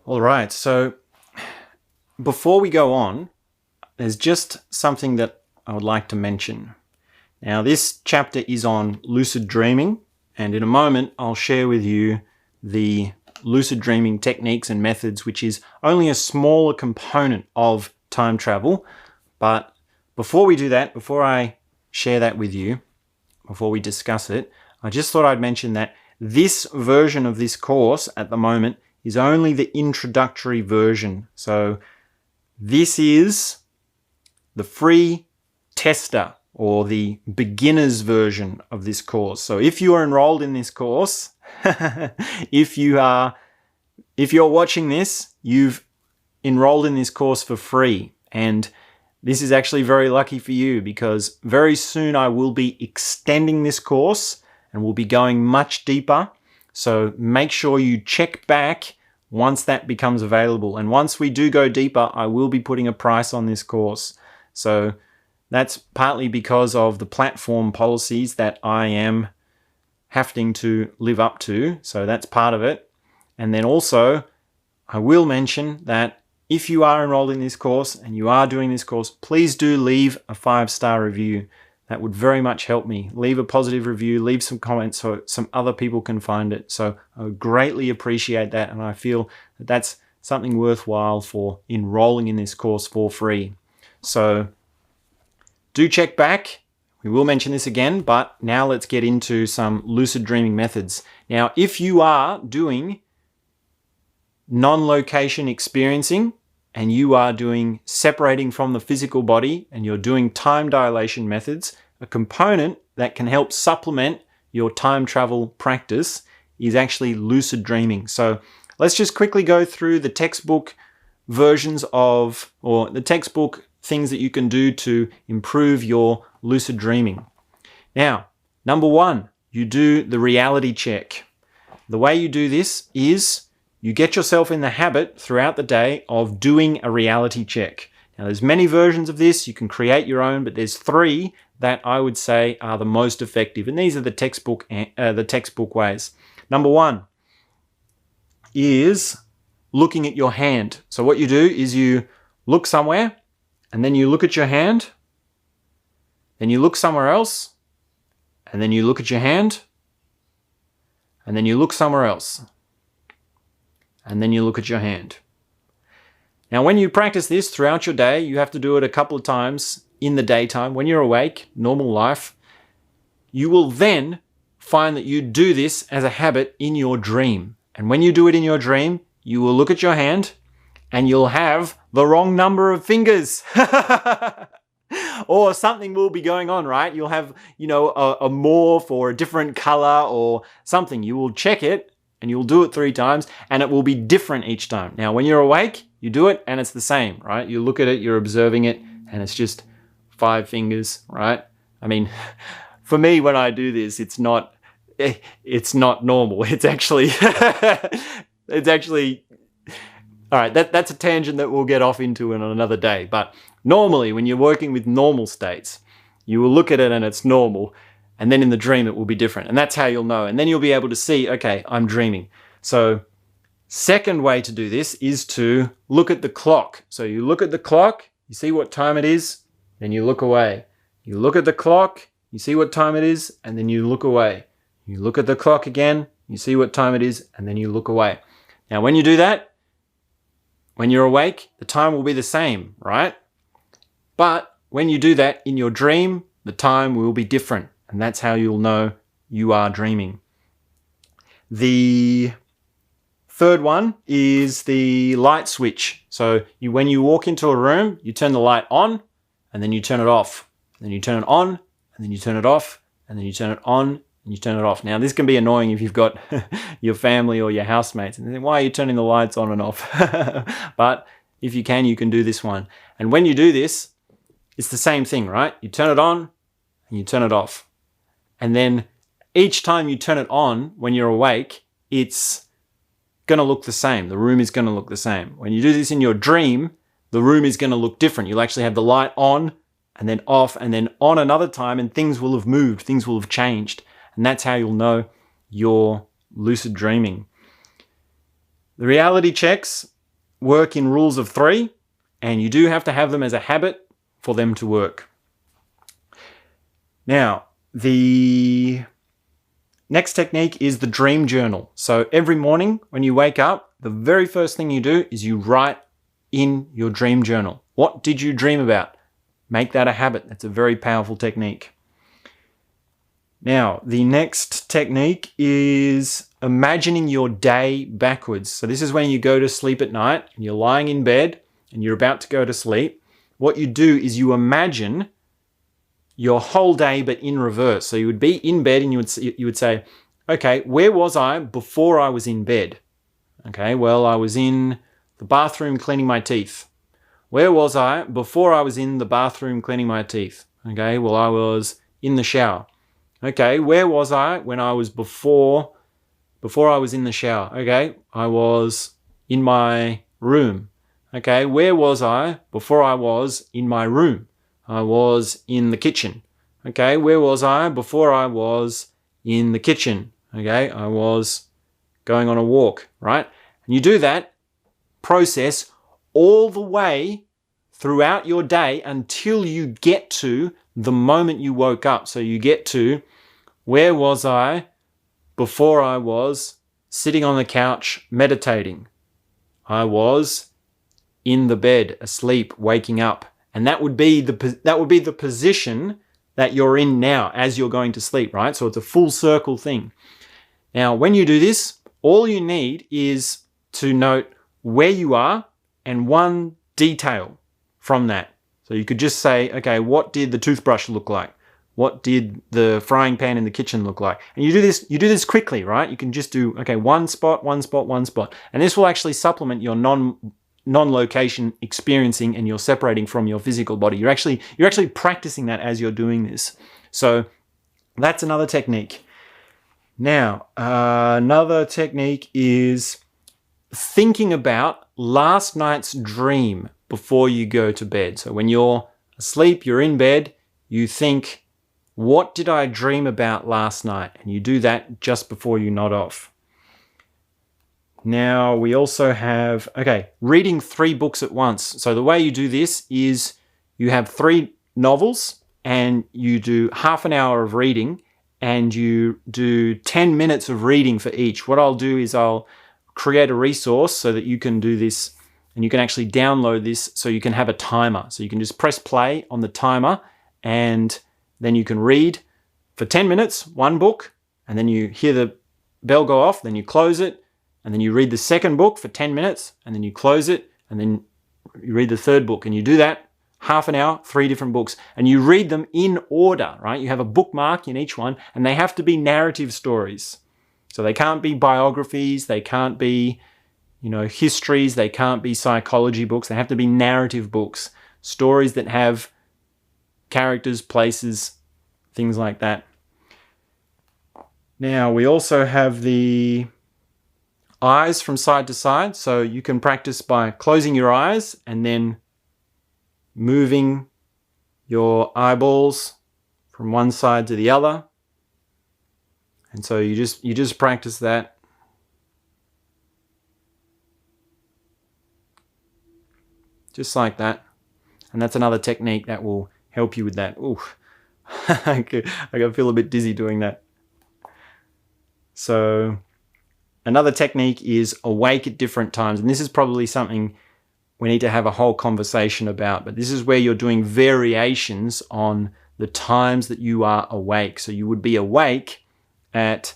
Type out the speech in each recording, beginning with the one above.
All right, so before we go on, there's just something that I would like to mention. Now, this chapter is on lucid dreaming, and in a moment, I'll share with you the lucid dreaming techniques and methods, which is only a smaller component of time travel. But before we do that, before I share that with you, before we discuss it, I just thought I'd mention that this version of this course at the moment is only the introductory version. So this is the free tester or the beginner's version of this course. So if you are enrolled in this course, if you're watching this, you've enrolled in this course for free. And this is actually very lucky for you, because very soon I will be extending this course and we'll be going much deeper. So make sure you check back once that becomes available. And once we do go deeper, I will be putting a price on this course. So that's partly because of the platform policies that I am having to live up to. So that's part of it. And then also, I will mention that if you are enrolled in this course and you are doing this course, please do leave a 5-star review. That would very much help me. Leave a positive review, leave some comments so some other people can find it. So I would greatly appreciate that, and I feel that that's something worthwhile for enrolling in this course for free. So do check back. We will mention this again, but now let's get into some lucid dreaming methods. Now, if you are doing non-location experiencing and you are doing separating from the physical body and you're doing time dilation methods, a component that can help supplement your time travel practice is actually lucid dreaming. So let's just quickly go through the textbook versions of, or the textbook things that you can do to improve your lucid dreaming. Now, number 1, you do the reality check. The way you do this is you get yourself in the habit throughout the day of doing a reality check. Now, there's many versions of this. You can create your own, but there's 3 that I would say are the most effective. And these are the textbook ways. Number 1 is looking at your hand. So what you do is you look somewhere, and then you look at your hand, then you look somewhere else, and then you look at your hand, and then you look somewhere else, and then you look at your hand. Now, when you practice this throughout your day, you have to do it a couple of times in the daytime. When you're awake, normal life, you will then find that you do this as a habit in your dream. And when you do it in your dream, you will look at your hand and you'll have the wrong number of fingers. Or something will be going on, right? You'll have, a morph or a different color or something. You will check it and you'll do it 3 times and it will be different each time. Now, when you're awake, you do it and it's the same, right? You look at it, you're observing it, and it's just 5 fingers, right? I mean, for me, when I do this, it's not normal. It's actually, all right, that's a tangent that we'll get off into in another day. But normally, when you're working with normal states, you will look at it and it's normal. And then in the dream, it will be different. And that's how you'll know. And then you'll be able to see, okay, I'm dreaming. So second way to do this is to look at the clock. So you look at the clock, you see what time it is, then you look away. You look at the clock, you see what time it is, and then you look away. You look at the clock again, you see what time it is, and then you look away. Now, when you do that, when you're awake, the time will be the same, right? But when you do that in your dream, the time will be different. And that's how you'll know you are dreaming. The third one is the light switch. So when you walk into a room, you turn the light on, and then you turn it off. Then you turn it on, and then you turn it off, and then you turn it on, and you turn it off. Now, this can be annoying if you've got your family or your housemates, and they think, why are you turning the lights on and off? But if you can do this one. And when you do this, it's the same thing, right? You turn it on, and you turn it off. And then each time you turn it on when you're awake, it's going to look the same. The room is going to look the same. When you do this in your dream, the room is going to look different. You'll actually have the light on and then off and then on another time, and things will have moved. Things will have changed. And that's how you'll know you're lucid dreaming. The reality checks, work in rules of 3, and you do have to have them as a habit for them to work. Now, the next technique is the dream journal. So every morning when you wake up, the very first thing you do is you write in your dream journal. What did you dream about? Make that a habit. That's a very powerful technique. Now, the next technique is imagining your day backwards. So this is when you go to sleep at night and you're lying in bed and you're about to go to sleep. What you do is you imagine your whole day but in reverse. So you would be in bed and you would say, okay, where was I before I was in bed? Okay, well, I was in the bathroom cleaning my teeth. Where was I before I was in the bathroom cleaning my teeth? Okay, well, I was in the shower. Okay, where was I when I was before I was in the shower? Okay, I was in my room. Okay, where was I before I was in my room? I was in the kitchen. Okay, where was I before I was in the kitchen? Okay, I was going on a walk, right? And you do that process all the way throughout your day until you get to the moment you woke up. So you get to, where was I before I was sitting on the couch meditating? I was in the bed, asleep, waking up. And that would be the position that you're in now as you're going to sleep, right? So it's a full circle thing. Now, when you do this, all you need is to note where you are and one detail from that. So you could just say, okay, what did the toothbrush look like? What did the frying pan in the kitchen look like? And you do this quickly, right? You can just do, okay, one spot. And this will actually supplement your non-location experiencing, and you're separating from your physical body. You're actually practicing that as you're doing this. So that's another technique. Now, another technique is thinking about last night's dream before you go to bed. So when you're asleep, you're in bed, you think, what did I dream about last night? And you do that just before you nod off. Now, we also have, reading 3 books at once. So the way you do this is you have 3 novels and you do half an hour of reading and you do 10 minutes of reading for each. What I'll do is I'll create a resource so that you can do this and you can actually download this so you can have a timer. So you can just press play on the timer and then you can read for 10 minutes, 1 book, and then you hear the bell go off, then you close it, and then you read the second book for 10 minutes, and then you close it, and then you read the 3rd book. And you do that half an hour, 3 different books, and you read them in order, right? You have a bookmark in each one, and they have to be narrative stories. So they can't be biographies, they can't be, histories, they can't be psychology books. They have to be narrative books, stories that have characters, places, things like that. Now, we also have the eyes from side to side. So you can practice by closing your eyes and then moving your eyeballs from one side to the other. And so you just practice that. Just like that. And that's another technique that will help you with that. Ooh, I can feel a bit dizzy doing that. So another technique is awake at different times. And this is probably something we need to have a whole conversation about. But this is where you're doing variations on the times that you are awake. So you would be awake at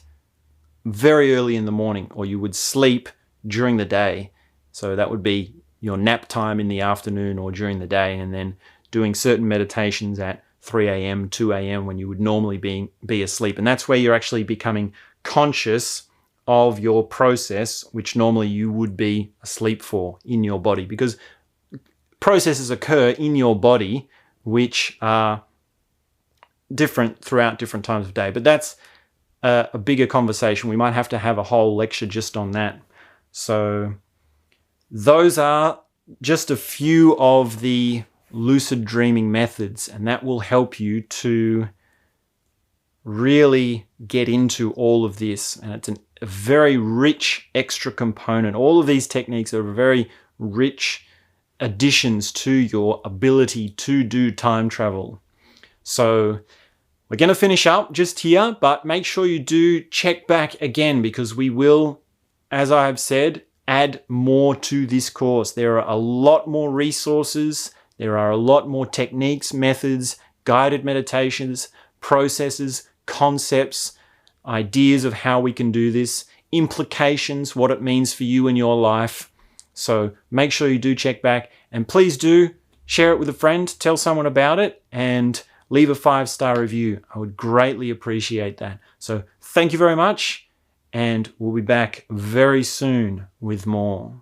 very early in the morning, or you would sleep during the day. So that would be your nap time in the afternoon or during the day, and then doing certain meditations at 3 a.m., 2 a.m. when you would normally be asleep. And that's where you're actually becoming conscious of your process, which normally you would be asleep for in your body, because processes occur in your body which are different throughout different times of day. But that's a bigger conversation. We might have to have a whole lecture just on that. So those are just a few of the lucid dreaming methods, and that will help you to really get into all of this. And it's a very rich extra component. All of these techniques are very rich additions to your ability to do time travel. So we're going to finish up just here, but make sure you do check back again, because we will, as I have said, add more to this course. There are a lot more resources. There are a lot more techniques, methods, guided meditations, processes, concepts, ideas of how we can do this, implications, what it means for you in your life. So make sure you do check back, and please do share it with a friend, tell someone about it, and leave a 5-star review. I would greatly appreciate that. So thank you very much, and we'll be back very soon with more.